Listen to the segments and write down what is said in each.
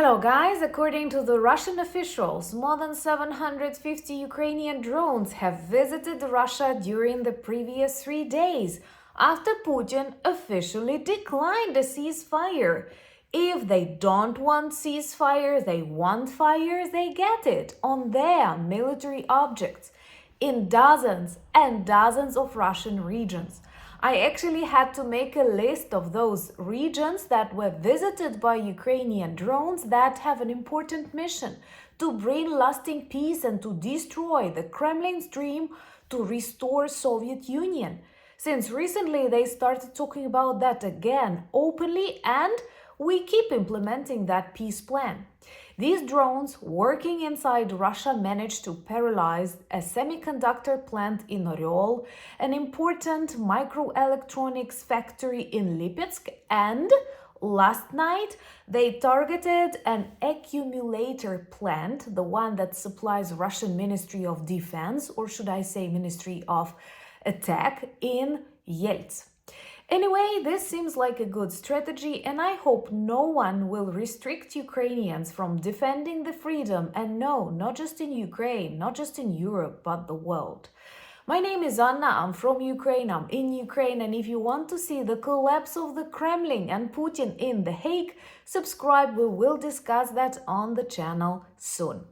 Hello guys, according to the Russian officials, more than 750 Ukrainian drones have visited Russia during the previous 3 days after Putin officially declined a ceasefire. If they don't want ceasefire, they want fire, they get it on their military objects in dozens and dozens of Russian regions. I actually had to make a list of those regions that were visited by Ukrainian drones that have an important mission to bring lasting peace and to destroy the Kremlin's dream to restore Soviet Union. Since recently they started talking about that again openly, and we keep implementing that peace plan. These drones working inside Russia managed to paralyze a semiconductor plant in Oryol, an important microelectronics factory in Lipetsk, and last night they targeted an accumulator plant, the one that supplies Russian Ministry of Defense, or should I say Ministry of Attack, in Yelts. Anyway, this seems like a good strategy, and I hope no one will restrict Ukrainians from defending the freedom, and no, not just in Ukraine, not just in Europe, but the world. My name is Anna, I'm from Ukraine, I'm in Ukraine, and if you want to see the collapse of the Kremlin and Putin in The Hague, subscribe, we will discuss that on the channel soon.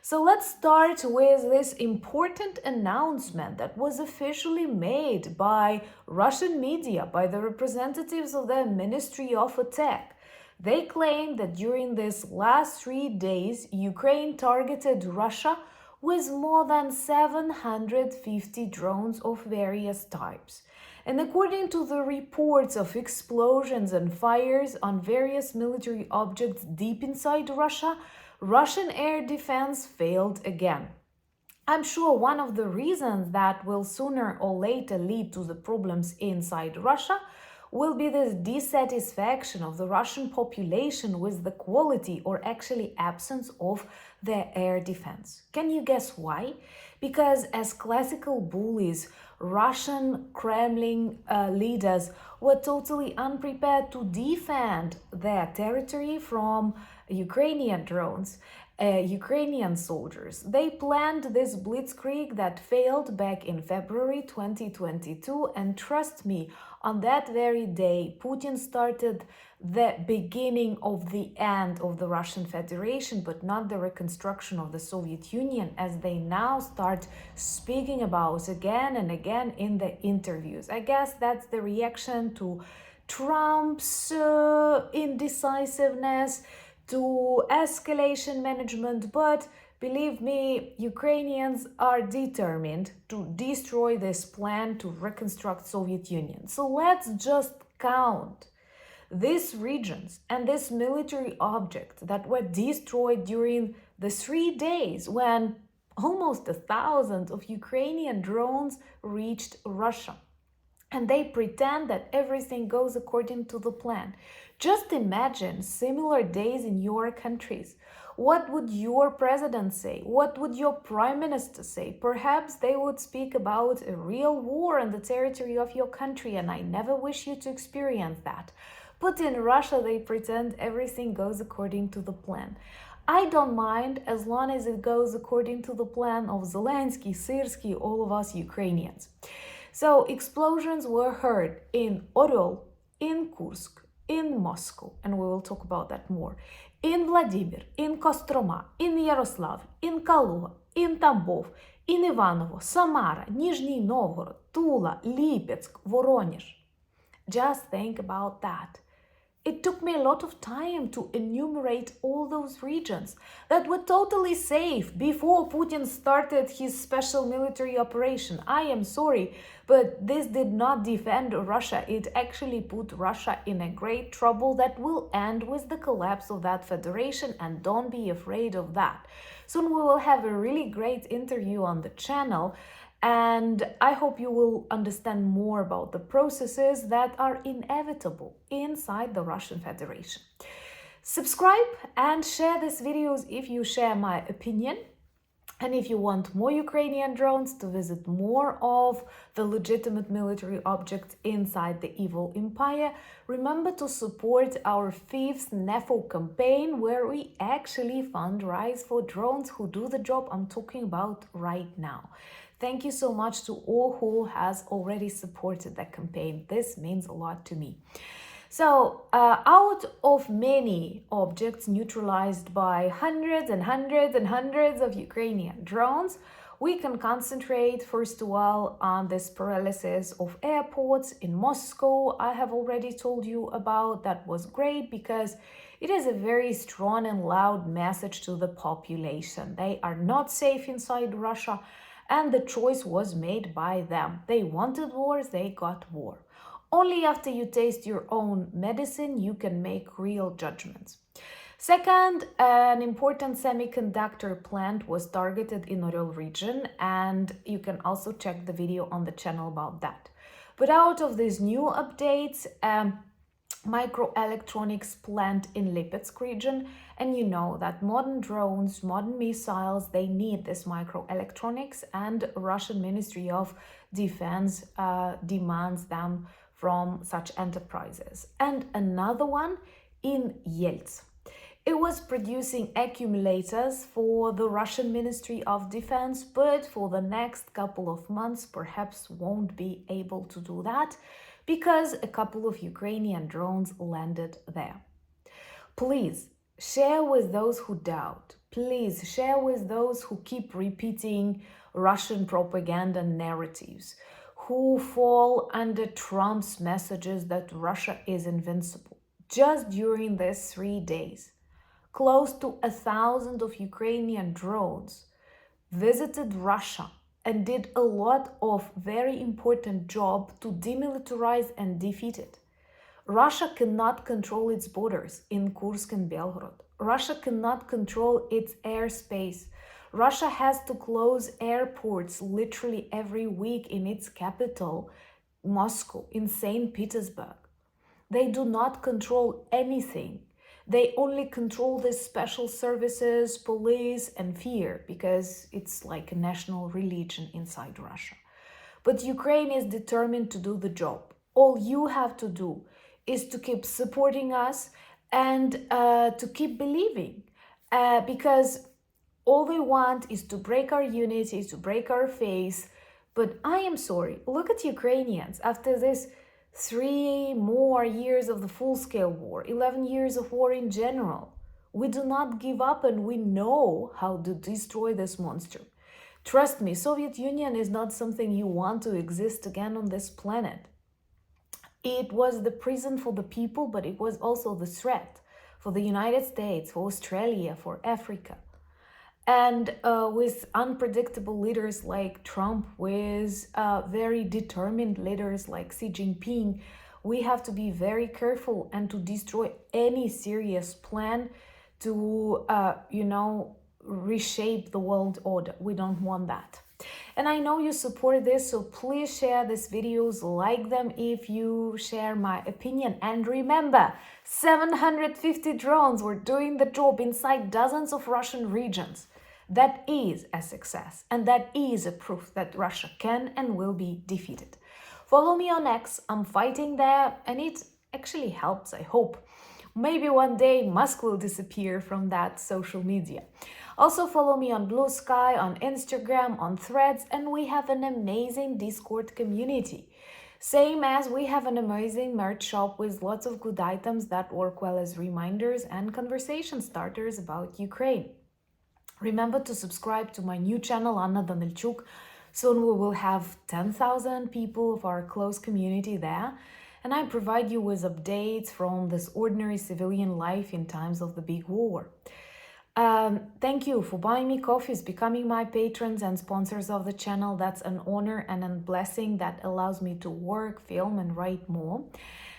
So let's start with this important announcement that was officially made by Russian media, by the representatives of the Ministry of Attack. They claim that during these last 3 days, Ukraine targeted Russia with more than 750 drones of various types. And according to the reports of explosions and fires on various military objects deep inside Russia, Russian air defense failed again. I'm sure one of the reasons that will sooner or later lead to the problems inside Russia will be this dissatisfaction of the Russian population with the quality or actually absence of their air defense. Can you guess why? Because as classical bullies, Russian Kremlin leaders were totally unprepared to defend their territory from Ukrainian drones, Ukrainian soldiers. They planned this blitzkrieg that failed back in February 2022, and trust me, on that very day, Putin started the beginning of the end of the Russian Federation, but not the reconstruction of the Soviet Union, as they now start speaking about again and again in the interviews. I guess that's the reaction to Trump's indecisiveness, to escalation management, but believe me, Ukrainians are determined to destroy this plan to reconstruct Soviet Union. So let's just count these regions and this military object that were destroyed during the 3 days when almost 1,000 of Ukrainian drones reached Russia. And they pretend that everything goes according to the plan. Just imagine similar days in your countries. What would your president say? What would your prime minister say? Perhaps they would speak about a real war on the territory of your country, and I never wish you to experience that. But in Russia, they pretend everything goes according to the plan. I don't mind as long as it goes according to the plan of Zelensky, Syrsky, all of us Ukrainians. So explosions were heard in Oryol, in Kursk, in Moscow, and we will talk about that more, in Vladimir, in Kostroma, in Yaroslavl, in Kaluga, in Tambov, in Ivanovo, Samara, Nizhny Novgorod, Tula, Lipetsk, Voronezh. Just think about that. It took me a lot of time to enumerate all those regions that were totally safe before Putin started his special military operation. I am sorry, but this did not defend Russia. It actually put Russia in a great trouble that will end with the collapse of that federation, and don't be afraid of that. Soon we will have a really great interview on the channel, and I hope you will understand more about the processes that are inevitable inside the Russian Federation. Subscribe and share these videos if you share my opinion. And if you want more Ukrainian drones to visit more of the legitimate military objects inside the evil empire, remember to support our 5th NEFO campaign, where we actually fundraise for drones who do the job I'm talking about right now. Thank you so much to all who has already supported that campaign. This means a lot to me. So, out of many objects neutralized by hundreds and hundreds and hundreds of Ukrainian drones, we can concentrate first of all on this paralysis of airports in Moscow. I have already told you about that. Was great because it is a very strong and loud message to the population. They are not safe inside Russia, and the choice was made by them. They wanted war, they got war. Only after you taste your own medicine, you can make real judgments. Second, an important semiconductor plant was targeted in Orel region, and you can also check the video on the channel about that. But out of these new updates, microelectronics plant in Lipetsk region, and you know that modern drones, modern missiles, they need this microelectronics, and Russian Ministry of Defense demands them from such enterprises. And another one in Yelts. It was producing accumulators for the Russian Ministry of Defense, but for the next couple of months perhaps won't be able to do that because a couple of Ukrainian drones landed there. Please share with those who doubt. Please share with those who keep repeating Russian propaganda narratives, who fall under Trump's messages that Russia is invincible. Just during these 3 days, close to 1,000 of Ukrainian drones visited Russia and did a lot of very important job to demilitarize and defeat it. Russia cannot control its borders in Kursk and Belgorod. Russia cannot control its airspace. Russia has to close airports literally every week in its capital, Moscow, in St. Petersburg. They do not control anything. They only control the special services, police, and fear, because it's like a national religion inside Russia. But Ukraine is determined to do the job. All you have to do is to keep supporting us and to keep believing, because all they want is to break our unity, to break our faith. But I am sorry, look at Ukrainians. After this 3 more years of the full-scale war, 11 years of war in general, we do not give up, and we know how to destroy this monster. Trust me, Soviet Union is not something you want to exist again on this planet. It was the prison for the people, but it was also the threat for the United States, for Australia, for Africa. And with unpredictable leaders like Trump, with very determined leaders like Xi Jinping, we have to be very careful and to destroy any serious plan to, reshape the world order. We don't want that. And I know you support this, so please share these videos, like them if you share my opinion. And remember, 750 drones were doing the job inside dozens of Russian regions. That is a success, and that is a proof that Russia can and will be defeated. Follow me on X, I'm fighting there, and it actually helps, I hope. Maybe one day Musk will disappear from that social media. Also follow me on Blue Sky, on Instagram, on Threads, and we have an amazing Discord community. Same as we have an amazing merch shop with lots of good items that work well as reminders and conversation starters about Ukraine. Remember to subscribe to my new channel, Anna Danilchuk. Soon we will have 10,000 people of our close community there. And I provide you with updates from this ordinary civilian life in times of the big war. Thank you for buying me coffees, becoming my patrons and sponsors of the channel. That's an honor and a blessing that allows me to work, film, and write more.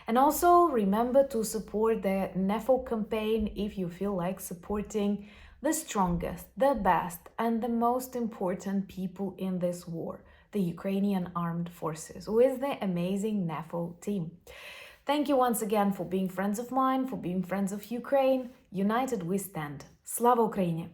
And also remember to support the NEFO campaign if you feel like supporting the strongest, the best, and the most important people in this war, the Ukrainian armed forces, with the amazing NEFO team. Thank you once again for being friends of mine, for being friends of Ukraine. United we stand. Slava Ukraini!